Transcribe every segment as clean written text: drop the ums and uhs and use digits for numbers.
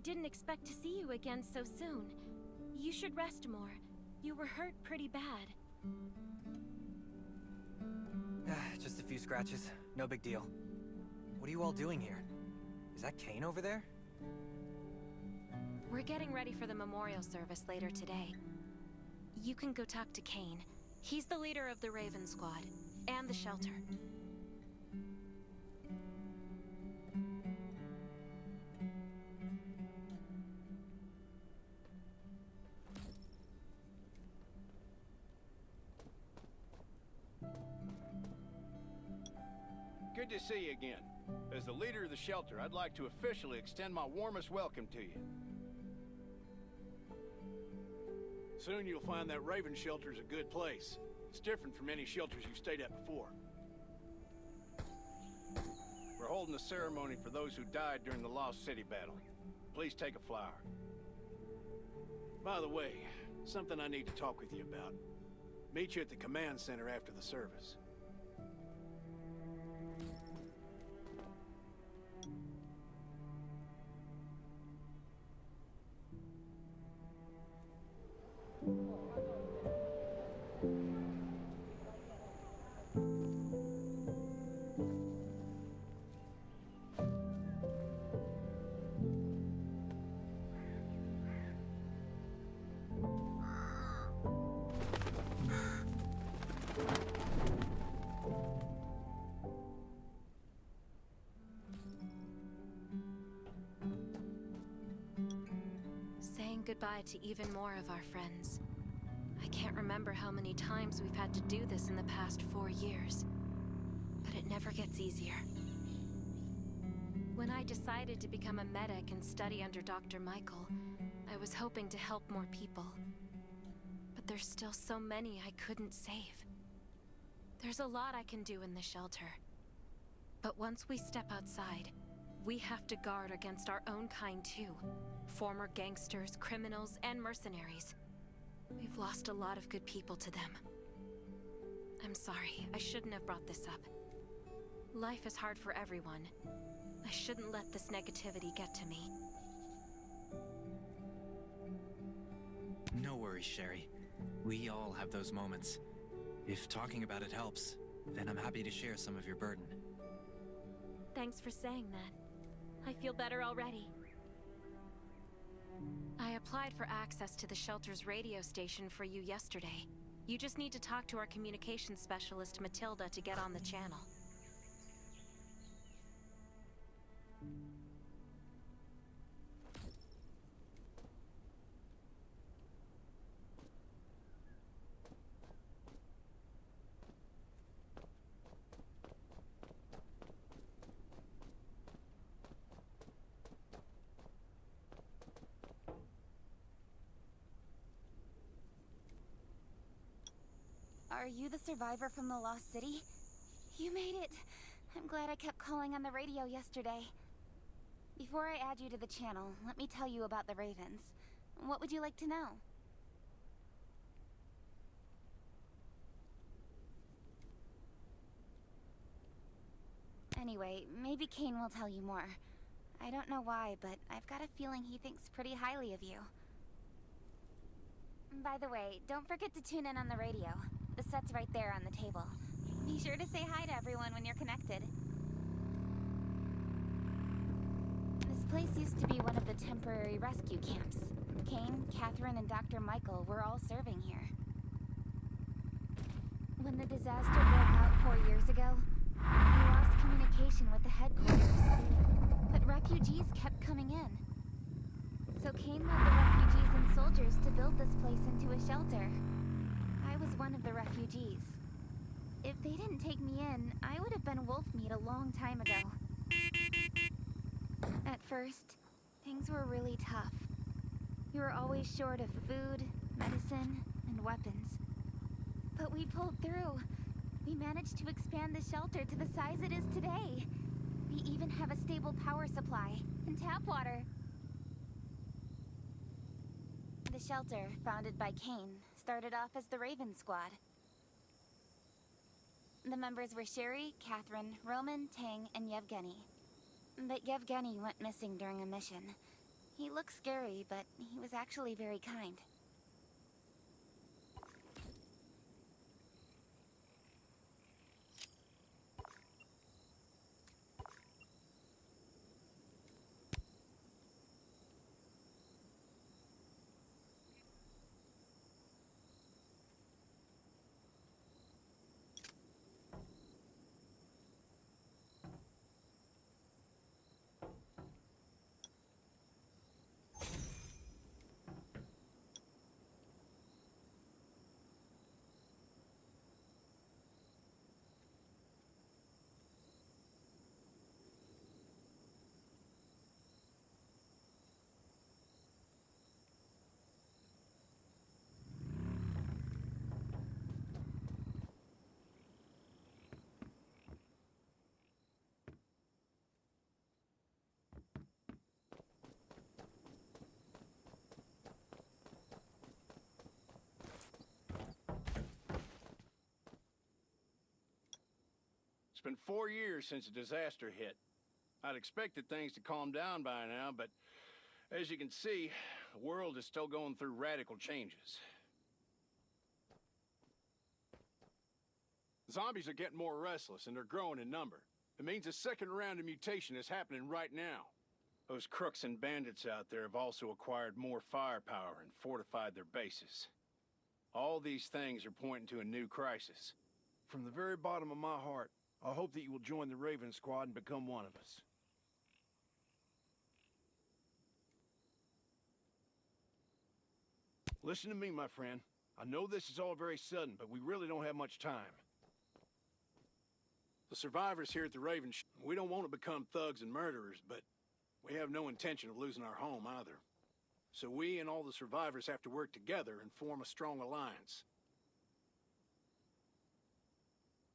didn't expect to see you again so soon. You should rest more. You were hurt pretty bad. Just a few scratches. No big deal. What are you all doing here? Is that Kane over there? We're getting ready for the memorial service later today. You can go talk to Kane. He's the leader of the Raven Squad, and the shelter. Good to see you again. As the leader of the shelter, I'd like to officially extend my warmest welcome to you. Soon you'll find that Raven shelter's a good place. It's different from any shelters you've stayed at before. We're holding a ceremony for those who died during the Lost City battle. Please take a flower. By the way, something I need to talk with you about. Meet you at the command center after the service. Goodbye to even more of our friends. I can't remember how many times we've had to do this in the past 4 years, but it never gets easier. When I decided to become a medic and study under Dr. Michael, I was hoping to help more people. But there's still so many I couldn't save. There's a lot I can do in the shelter. But once we step outside, we have to guard against our own kind too. Former gangsters, criminals, and mercenaries. We've lost a lot of good people to them. I'm sorry, I shouldn't have brought this up. Life is hard for everyone. I shouldn't let this negativity get to me. No worries, Sherry. We all have those moments. If talking about it helps, then I'm happy to share some of your burden. Thanks for saying that. I feel better already. I applied for access to the shelter's radio station for you yesterday. You just need to talk to our communications specialist, Matilda, to get on the channel. Are you the survivor from the Lost City? You made it! I'm glad I kept calling on the radio yesterday. Before I add you to the channel, let me tell you about the Ravens. What would you like to know? Anyway, maybe Kane will tell you more. I don't know why, but I've got a feeling he thinks pretty highly of you. By the way, don't forget to tune in on the radio. The set's right there on the table. Be sure to say hi to everyone when you're connected. This place used to be one of the temporary rescue camps. Kane, Catherine, and Dr. Michael were all serving here. When the disaster broke out 4 years ago, we lost communication with the headquarters. But refugees kept coming in. So Kane led the refugees and soldiers to build this place into a shelter. I was one of the refugees. If they didn't take me in, I would have been wolf meat a long time ago. At first, things were really tough. We were always short of food, medicine, and weapons. But we pulled through. We managed to expand the shelter to the size it is today. We even have a stable power supply and tap water. The shelter, founded by Kane, started off as the Raven Squad. The members were Sherry, Catherine, Roman, Tang, and Yevgeny. But Yevgeny went missing during a mission. He looked scary, but he was actually very kind. It's been 4 years since the disaster hit. I'd expected things to calm down by now, but as you can see, the world is still going through radical changes. Zombies are getting more restless, and they're growing in number. It means a second round of mutation is happening right now. Those crooks and bandits out there have also acquired more firepower and fortified their bases. All these things are pointing to a new crisis. From the very bottom of my heart, I hope that you will join the Raven Squad and become one of us. Listen to me, my friend. I know this is all very sudden, but we really don't have much time. The survivors here at the Raven, we don't want to become thugs and murderers, but we have no intention of losing our home either. So we and all the survivors have to work together and form a strong alliance.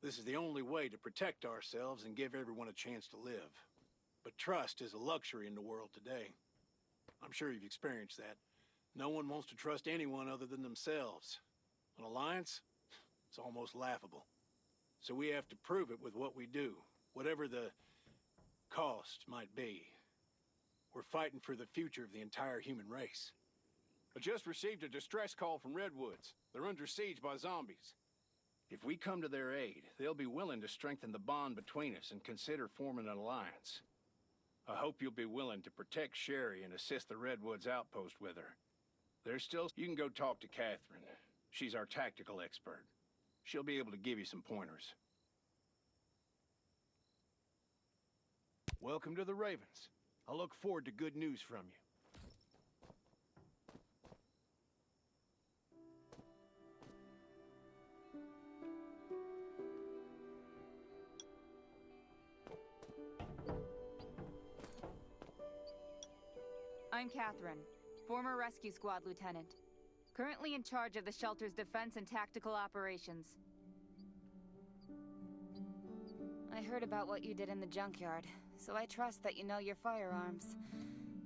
This is the only way to protect ourselves and give everyone a chance to live. But trust is a luxury in the world today. I'm sure you've experienced that. No one wants to trust anyone other than themselves. An alliance? It's almost laughable. So we have to prove it with what we do, whatever the cost might be. We're fighting for the future of the entire human race. I just received a distress call from Redwoods. They're under siege by zombies. If we come to their aid, they'll be willing to strengthen the bond between us and consider forming an alliance. I hope you'll be willing to protect Sherry and assist the Redwoods outpost with her. You can go talk to Catherine. She's our tactical expert. She'll be able to give you some pointers. Welcome to the Ravens. I look forward to good news from you. I'm Catherine, former rescue squad lieutenant. Currently in charge of the shelter's defense and tactical operations. I heard about what you did in the junkyard, so I trust that you know your firearms.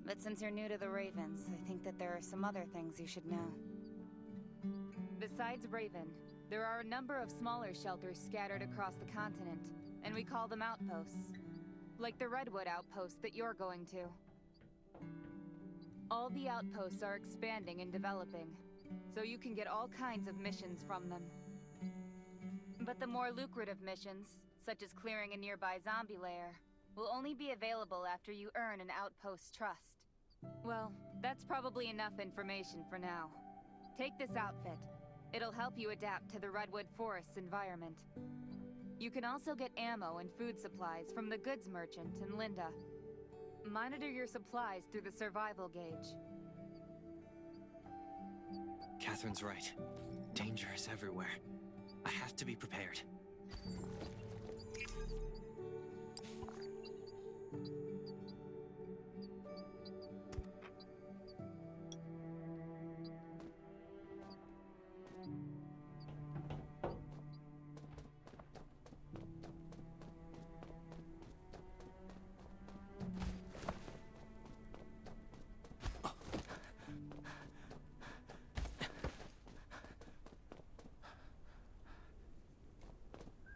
But since you're new to the Ravens, I think that there are some other things you should know. Besides Raven, there are a number of smaller shelters scattered across the continent, and we call them outposts. Like the Redwood outpost that you're going to. All the outposts are expanding and developing, so you can get all kinds of missions from them. But the more lucrative missions, such as clearing a nearby zombie lair, will only be available after you earn an outpost's trust. Well, that's probably enough information for now. Take this outfit. It'll help you adapt to the Redwood Forest's environment. You can also get ammo and food supplies from the goods merchant in Linda. Monitor your supplies through the survival gauge. Catherine's right. Danger is everywhere. I have to be prepared.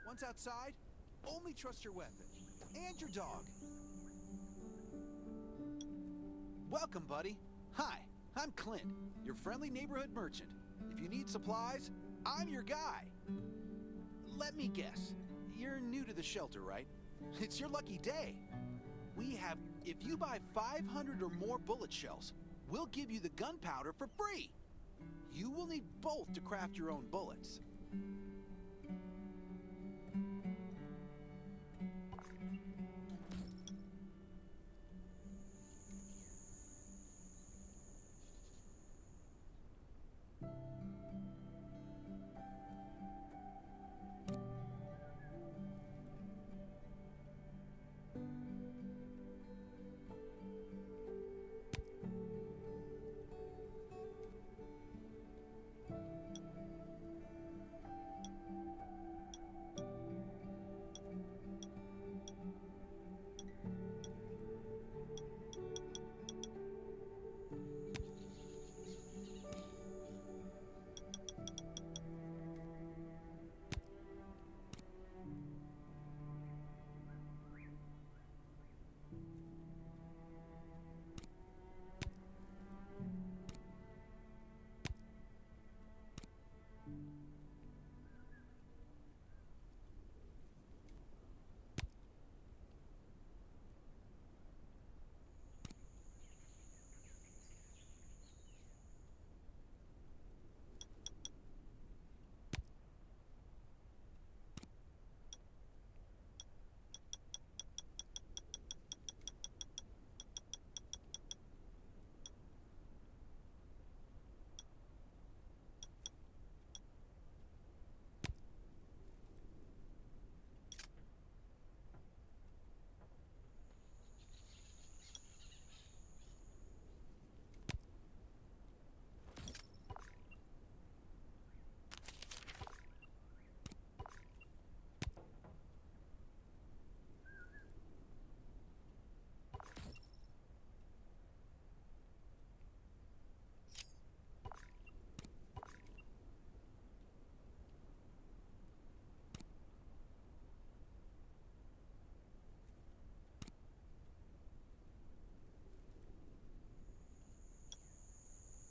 Once outside, only trust your weapon and your dog. Welcome, buddy. Hi, I'm Clint, your friendly neighborhood merchant. If you need supplies, I'm your guy. Let me guess. You're new to the shelter, right? It's your lucky day. If you buy 500 or more bullet shells, we'll give you the gunpowder for free. You will need both to craft your own bullets.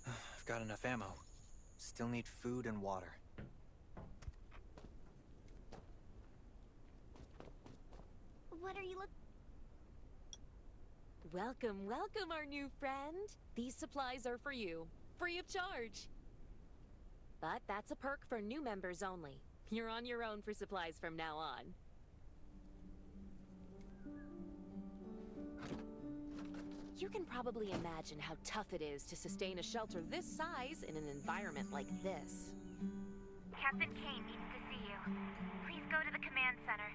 I've got enough ammo. Still need food and water. What are you Welcome, welcome, our new friend. These supplies are for you, free of charge. But that's a perk for new members only. You're on your own for supplies from now on. You can probably imagine how tough it is to sustain a shelter this size in an environment like this. Captain Kane needs to see you. Please go to the command center.